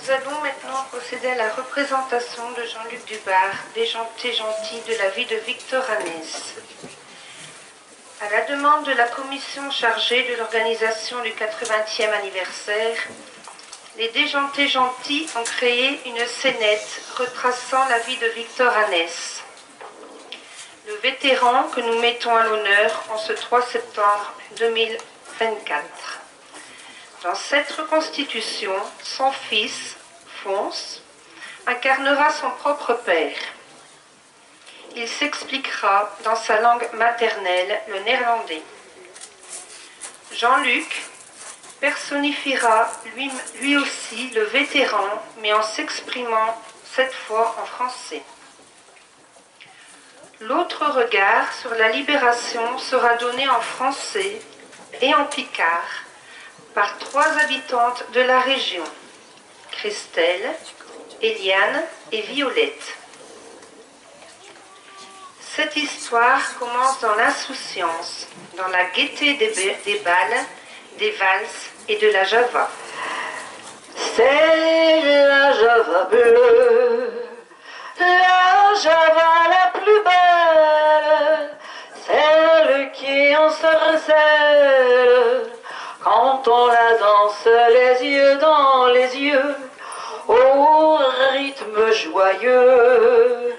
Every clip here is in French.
Nous allons maintenant procéder à la représentation de Jean-Luc Dubar, déjanté gentil de la vie de Victor Hanès. À la demande de la commission chargée de l'organisation du 80e anniversaire, les déjantés gentils ont créé une scénette retraçant la vie de Victor Hanès, le vétéran que nous mettons à l'honneur en ce 3 septembre 2024. Dans cette reconstitution, son fils, Fons, incarnera son propre père. Il s'expliquera dans sa langue maternelle, le néerlandais. Jean-Luc personnifiera lui aussi le vétéran, mais en s'exprimant cette fois en français. L'autre regard sur la libération sera donné en français et en picard par 3 habitantes de la région, Christelle, Eliane et Violette. Cette histoire commence dans l'insouciance, dans la gaieté des balles, des valses et de la java. C'est la java bleue, la java la plus belle, celle qui en sorcelle quand on la danse les yeux dans les yeux, au rythme joyeux.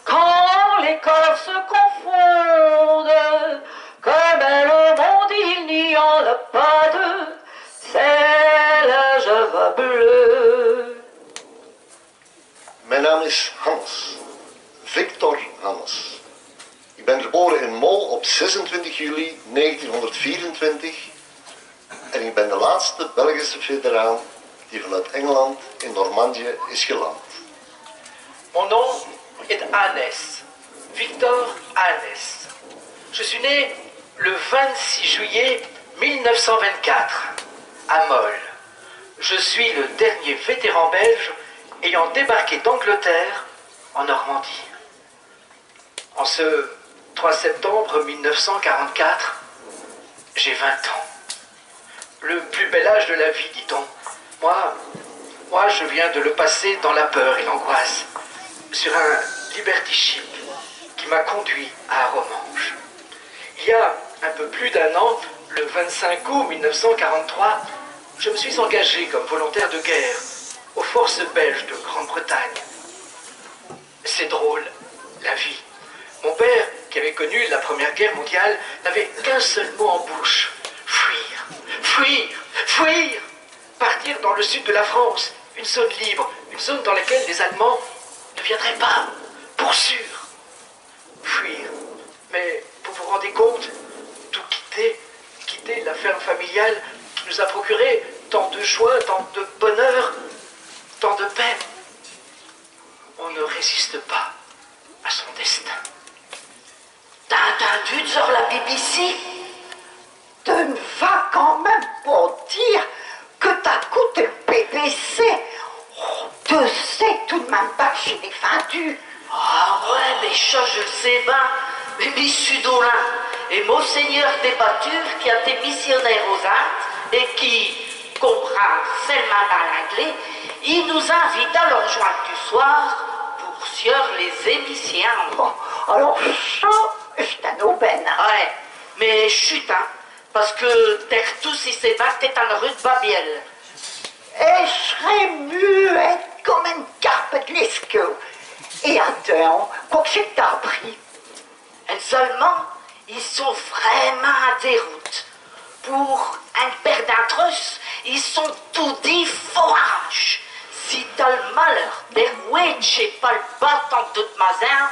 Quand les corps se confondent, comme le monde il n'y en a pas deux, c'est la java bleue. Mijn naam is Hannes, Victor Hannes. Ik ben geboren in Mol op 26 juli 1924 en ik ben de laatste Belgische veteraan die vanuit Engeland in Normandië is geland. Mon nom est Hannes, Victor Hannes. Je suis né le 26 juillet 1924 à Mol. Je suis le dernier vétéran belge ayant débarqué d'Angleterre en Normandie. En ce 3 septembre 1944, j'ai 20 ans. Le plus bel âge de la vie, dit-on. Moi, je viens de le passer dans la peur et l'angoisse, sur un Liberty Ship qui m'a conduit à Romanche. Il y a un peu plus d'1 an, le 25 août 1943, je me suis engagé comme volontaire de guerre aux forces belges de Grande-Bretagne. C'est drôle, la vie. Mon père, qui avait connu la Première Guerre mondiale, n'avait qu'un seul mot en bouche. Fuir, fuir, fuir. Partir dans le sud de la France, une zone libre, une zone dans laquelle les Allemands ne viendraient pas, pour sûr. Fuir. Mais vous vous rendez compte, tout quitter la ferme familiale qui nous a procuré tant de joie, tant de bonheur, tant de paix. On ne résiste pas à son destin. T'as entendu sur la BBC? Tu ne vas quand même pas dire que t'as coûté le BBC. Oh, tu sais tout de même pas que j'ai défendu. Ah ouais, mais ça je le sais bien. Mais Miss Sudolin et Monseigneur des Battures qui a été missionnaire aux Indes et qui comprend seulement dans l'anglais, il nous invite à leur joindre du soir pour sur les émissions. Bon, alors ça, c'est un aubaine. Ouais, mais chut, hein, parce que terre tous il s'est battu dans la rue de Babiel. Et je serais muette comme une carpe de l'esqueux. Et attends, quoi que j'ai appris? Les Allemands, ils sont vraiment à déroute. Pour un père d'entre eux, ils sont tout dit forage. Si t'as le malheur d'errouer chez pas le battant de toute masin,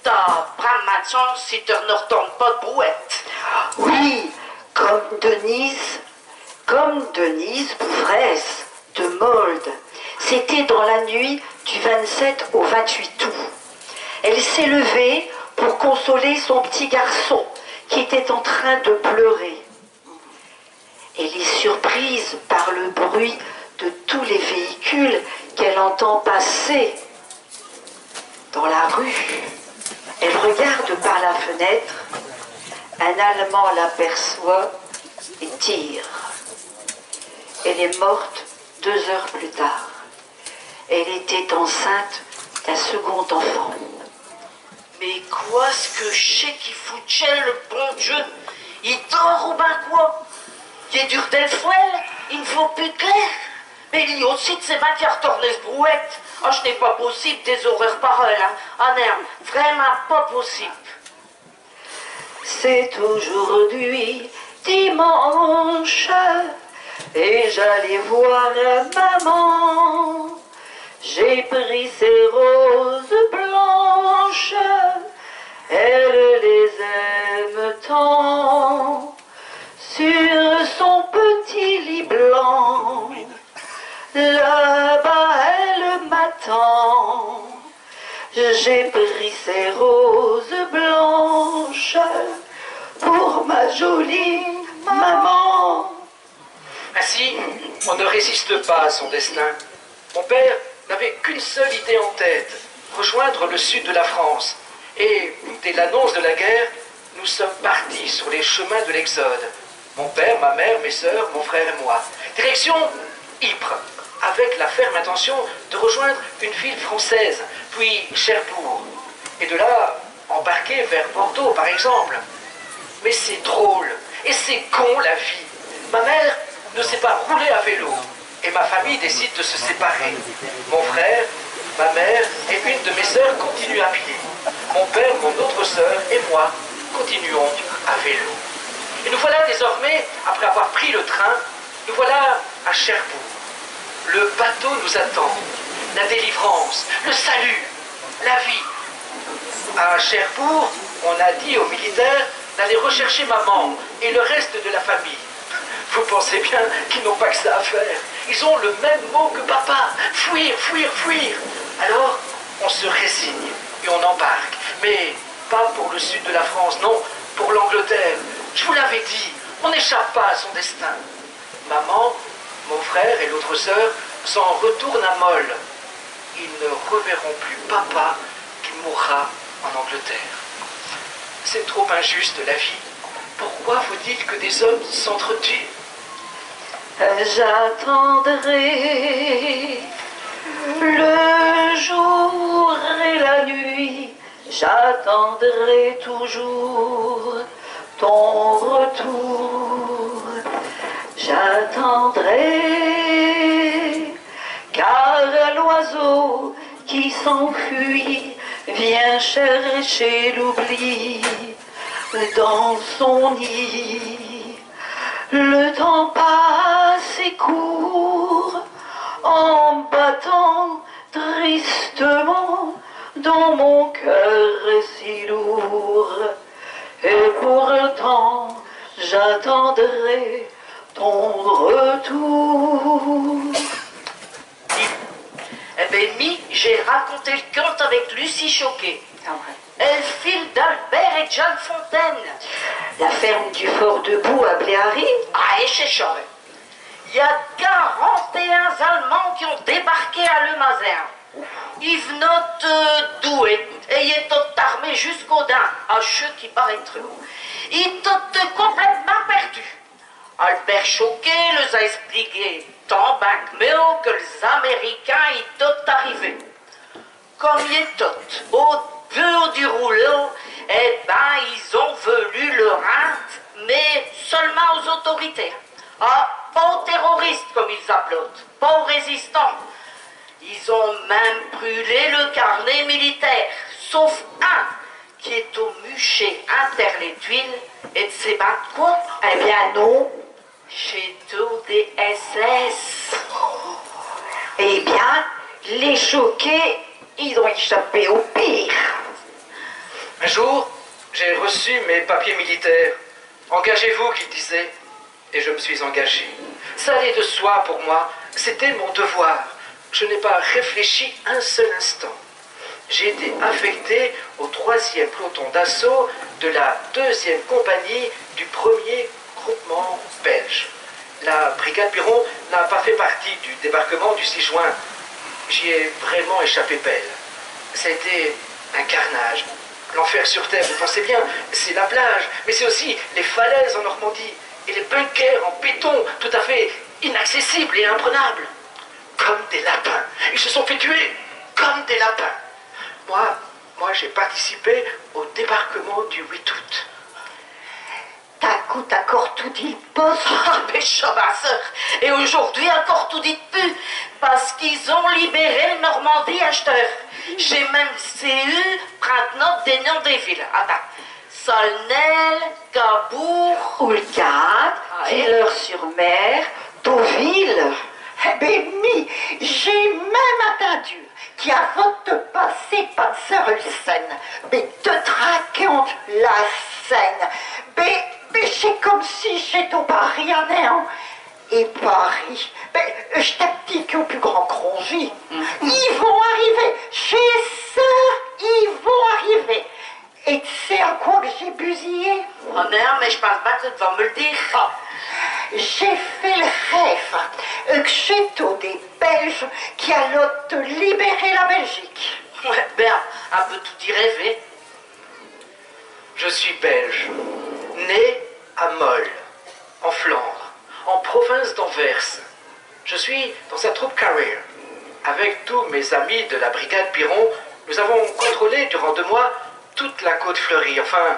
t'as pas ma chance si tu ne retournes pas de brouette. Oui, comme Denise Bouvresse de Molde. C'était dans la nuit du 27 au 28 août. Elle s'est levée pour consoler son petit garçon qui était en train de pleurer. Elle est surprise par le bruit de tous les véhicules qu'elle entend passer dans la rue. Elle regarde par la fenêtre, un Allemand l'aperçoit et tire. Elle est morte 2 heures plus tard. Elle était enceinte d'un second enfant. Mais quoi ce que je sais qu'il foutrait le bon Dieu? Il dort ou ben quoi? Il est dur del fouet, il ne vaut plus clair. Mais il y a aussi de ces matières tournées brouettes. Ah, ce n'est pas possible des horreurs pareilles, hein. Ah non, vraiment pas possible. C'est aujourd'hui dimanche et j'allais voir maman. J'ai pris ses roses blanches, elle les aime tant. Sur son petit lit blanc, là-bas elle m'attend. J'ai pris ses roses blanches pour ma jolie maman. Ainsi, on ne résiste pas à son destin. Mon père n'avait qu'une seule idée en tête, rejoindre le sud de la France. Et dès l'annonce de la guerre, nous sommes partis sur les chemins de l'Exode. Mon père, ma mère, mes sœurs, mon frère et moi. Direction Ypres, avec la ferme intention de rejoindre une ville française, puis Cherbourg. Et de là, embarquer vers Bordeaux, par exemple. Mais c'est drôle, et c'est con la vie. Ma mère ne sait pas rouler à vélo, et ma famille décide de se séparer. Mon frère, ma mère et une de mes sœurs continuent à pied. Mon père, mon autre sœur et moi continuons à vélo. Et nous voilà désormais, après avoir pris le train, nous voilà à Cherbourg. Le bateau nous attend, la délivrance, le salut, la vie. À Cherbourg, on a dit aux militaires d'aller rechercher maman et le reste de la famille. Vous pensez bien qu'ils n'ont pas que ça à faire. Ils ont le même mot que papa. Fuir, fuir, fuir. Alors, on se résigne et on embarque. Mais pas pour le sud de la France, non, pour l'Angleterre. Je vous l'avais dit, on n'échappe pas à son destin. Maman, mon frère et l'autre sœur s'en retournent à Molles. Ils ne reverront plus papa qui mourra en Angleterre. C'est trop injuste la vie. Pourquoi faut-il que des hommes s'entretuent? J'attendrai le jour et la nuit, j'attendrai toujours ton retour. J'attendrai, car l'oiseau qui s'enfuit vient chercher l'oubli dans son nid. Le temps passe et court en battant tristement dans mon cœur si lourd. Et pourtant j'attendrai ton retour. Eh bien, j'ai raconté le conte avec Lucie Choquet. Elle file d'Albert et Jeanne Fontaine. La ferme du Fort Debout à Bléary. Ah, et chez Chauvet. Il y a 41 Allemands qui ont débarqué à Le Mazin. Ils venaient doués et ils étaient armés jusqu'aux dents, à ceux qui paraîtraient. Ils étaient complètement perdus. Albert Choquet les a expliqué tant bien que mieux que les Américains y étaient arrivés. Comme ils étaient au bout du rouleau, eh ben ils ont voulu le rendre, mais seulement aux autorités. Ah, pas aux terroristes comme ils appellent, pas aux résistants. Ils ont même brûlé le carnet militaire, sauf un qui est au muchet inter les tuiles et de ses bains de quoi? Eh bien non. Chez tous des SS. Eh bien, les choqués, ils ont échappé au pire. Un jour, j'ai reçu mes papiers militaires. Engagez-vous, qu'il disait. Et je me suis engagé. Ça allait de soi pour moi. C'était mon devoir. Je n'ai pas réfléchi un seul instant. J'ai été affecté au 3e peloton d'assaut de la 2e compagnie du 1er groupement belge. La brigade Piron n'a pas fait partie du débarquement du 6 juin. J'y ai vraiment échappé belle. Ça a été un carnage. L'enfer sur terre, vous pensez bien, c'est la plage, mais c'est aussi les falaises en Normandie et les bunkers en béton tout à fait inaccessibles et imprenables. comme des lapins. Ils se sont fait tuer comme des lapins. Moi j'ai participé au débarquement du 8 août. T'as encore tout dit le poste. Ah, méchant ma soeur. Et aujourd'hui encore tout dit de plus. Parce qu'ils ont libéré le Normandie acheteur. J'ai même CU, prendre note des noms des villes. Attends. Solnel, Cabourg. Oulgade, Villers-sur-Mer, Deauville. Eh ben, mi, j'ai même attendu qui avant de passer par sœur Ulsen, mais te traquant la Seine. Mais c'est comme si j'étais au Paris en néant. Et Paris, je t'applique au plus grand congé. Ils vont arriver, chez sœur, ils vont arriver. Et tu sais à quoi que j'ai busillé? Oh non, mais je pense pas que tu vas me le dire. Ah, j'ai fait le rêve que j'étais des Belges qui allaient te libérer la Belgique. Ouais, ben, un peu tout y rêver. Je suis belge, né à Mol, en Flandre, en province d'Anvers. Je suis dans sa troupe Carrier. Avec tous mes amis de la brigade Piron, nous avons contrôlé durant 2 mois toute la côte fleurie. Enfin,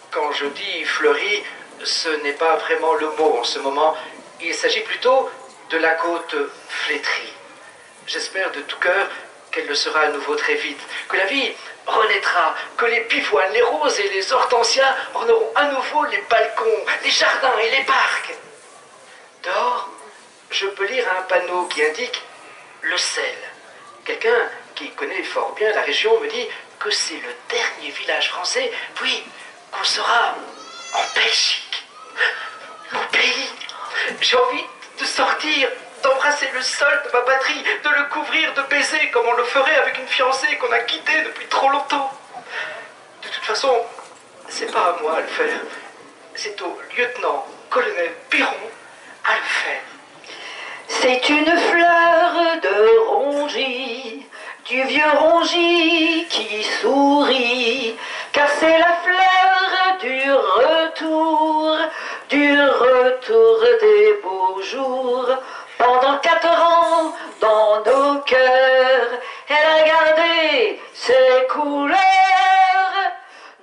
quand je dis fleurie, ce n'est pas vraiment le mot en ce moment. Il s'agit plutôt de la côte flétrie. J'espère de tout cœur qu'elle le sera à nouveau très vite, que la vie renaîtra, que les pivoines, les roses et les hortensias en auront à nouveau les balcons, les jardins et les parcs. Dehors, je peux lire un panneau qui indique le sel. Quelqu'un qui connaît fort bien la région me dit que c'est le dernier village français, puis qu'on sera en Belgique, mon pays. J'ai envie de sortir, d'embrasser le sol de ma patrie, de le couvrir de baisers comme on le ferait avec une fiancée qu'on a quittée depuis trop longtemps. De toute façon, c'est pas à moi à le faire. C'est au lieutenant-colonel Piron à le faire. C'est une fleur de rongie, du vieux rongie qui sourit, car c'est la fleur du retour des beaux jours. Pendant 4 ans, dans nos cœurs, elle a gardé ses couleurs.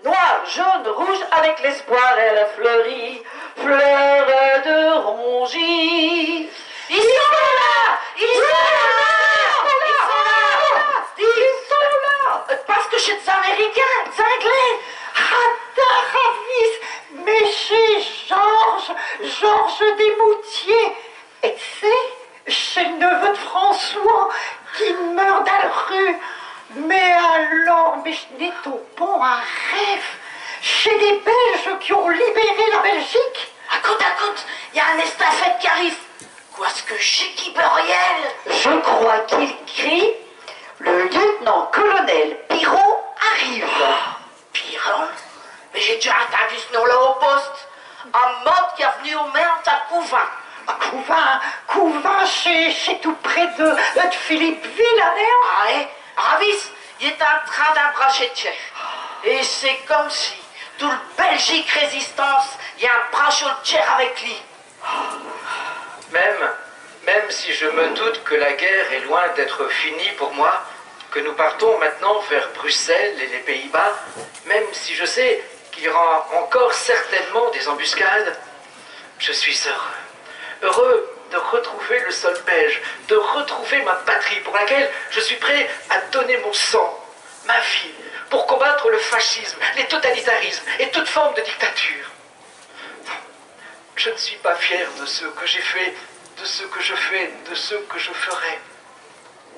Noir, jaune, rouge, avec l'espoir, elle a fleuri, fleur de rongie. Ils sont là! Ils sont là! Ils sont là! Parce que je suis des Américains, des Anglais. Ravis, mais chez Georges Desmoutiers. Et tu sais, c'est le neveu de François qui meurt dans la rue. Mais alors, mais je n'ai au bon un rêve. Chez des Belges qui ont libéré la Belgique. Écoute, il y a un estafette qui arrive. Quoi, ce que j'ai qui Buriel? Je crois qu'il crie « Le lieutenant-colonel Piron arrive !» Piron? Mais j'ai déjà entendu ce nom-là au poste. Un mode qui est venu au maire à Couvin. Couvin, c'est tout près de Philippeville, hein? Ah, hein? Ravis, il est en train d'embrasser Tchèque. Et c'est comme si, tout le Belgique résistance, il y a un brachot de Tchèque avec lui. Même si je me doute que la guerre est loin d'être finie pour moi, que nous partons maintenant vers Bruxelles et les Pays-Bas, même si je sais qu'il y aura encore certainement des embuscades, je suis heureux de retrouver le sol belge, de retrouver ma patrie pour laquelle je suis prêt à donner mon sang, ma vie, pour combattre le fascisme, les totalitarismes et toute forme de dictature. Je ne suis pas fier de ce que j'ai fait, de ce que je fais, de ce que je ferai.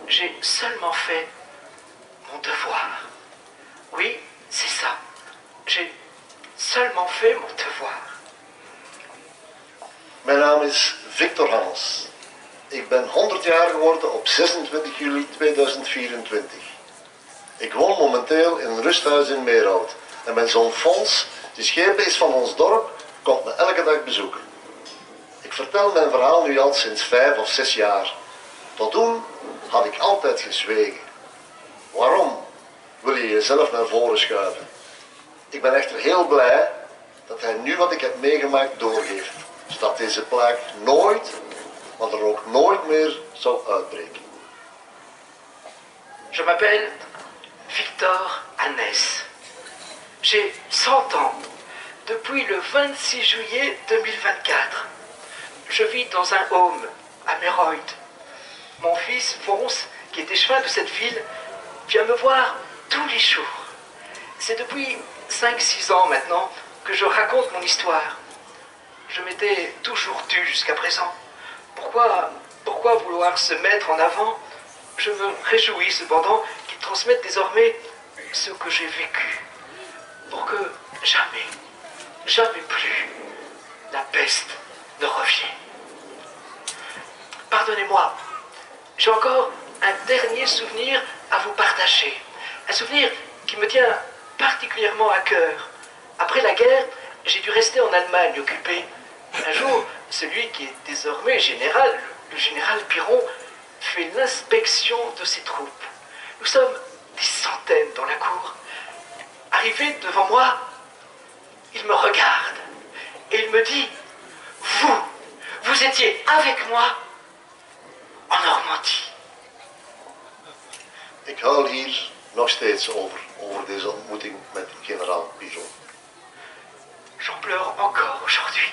J'ai seulement fait mon devoir. Oui, c'est ça. J'ai seulement fait mon devoir. Mijn naam is Victor Hannes. Ik ben 100 jaar geworden op 26 juli 2024. Ik woon momenteel in een rusthuis in Meerhout. En mijn zoon Fons, die schepen is van ons dorp, komt me elke dag bezoeken. Ik vertel mijn verhaal nu al sinds 5 of 6 jaar. Tot toen had ik altijd gezwegen. Waarom wil je jezelf naar voren schuiven? Ik ben echter heel blij dat hij nu wat ik heb meegemaakt doorgeeft. Zodat deze plaag nooit, maar er ook nooit meer zal uitbreken. Je m'appelle Victor Hanès. J'ai 100 ans depuis le 26 juillet 2024. Je vis dans un home à Mereuil. Mon fils Fons, qui est échevin de cette ville, vient me voir tous les jours. C'est depuis 5-6 ans maintenant que je raconte mon histoire. Je m'étais toujours tu jusqu'à présent. Pourquoi vouloir se mettre en avant? Je me réjouis cependant qu'il transmette désormais ce que j'ai vécu, pour que jamais plus, la peste ne revienne. Pardonnez-moi, j'ai encore un dernier souvenir à vous partager. Un souvenir qui me tient particulièrement à cœur. Après la guerre, j'ai dû rester en Allemagne occupée. Un jour, celui qui est désormais général, le général Piron, fait l'inspection de ses troupes. Nous sommes des centaines dans la cour. Arrivé devant moi, il me regarde et il me dit: vous étiez avec moi en Normandie. Ik huil hier nog steeds over deze ontmoeting met generaal Piron. J'en pleure encore aujourd'hui.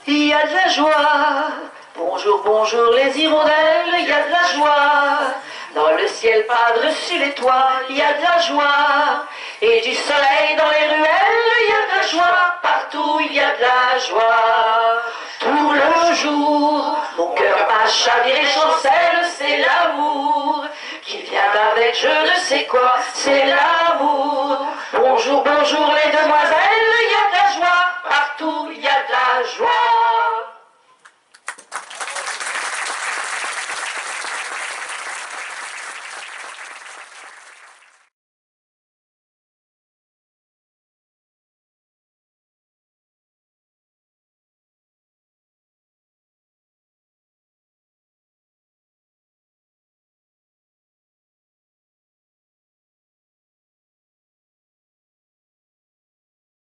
Il y a de la joie, bonjour, bonjour les hirondelles, il y a de la joie. Dans le ciel par-dessus les toits, il y a de la joie. Et du soleil dans les ruelles, il y a de la joie. Partout, il y a de la joie. Tout le jour, mon cœur bat, chavire et chancelle, c'est l'amour qui vient avec je ne sais quoi, c'est l'amour. Bonjour, bonjour les demoiselles.